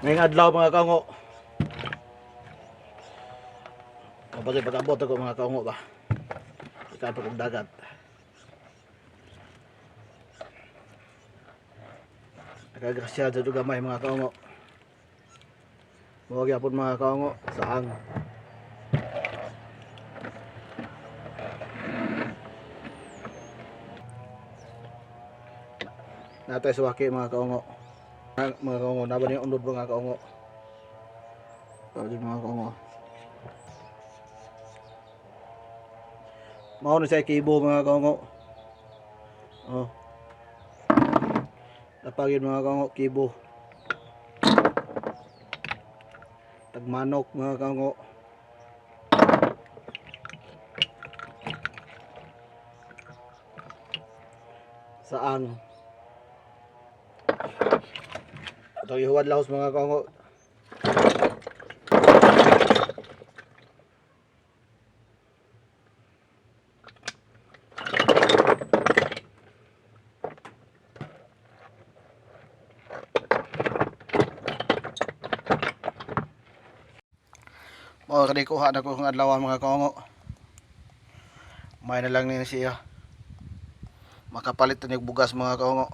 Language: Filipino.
Ngayong adlaw mga kaungo. Kapag ipag-abot ako mga kaungo ba. Ikan pa kong dagat. Nakagrasya dyan yung gamay mga kaungo. Huwag yapon mga kaungo. Saang. Natay sa waki mga kaungo. Mga kaungo. Naban yung unod mga kaungo. Mga kaungo. Mao na siya kibo mga kaungo. Oh. Napagin mga kaungo kibo. Tagmanok mga kaungo. Saang. Ito ihuwad lahos mga kaungo. O kani kuha na ko ng adlaw mga kaungo. May na lang ni siya. Makapalit na yung bugas mga kaungo.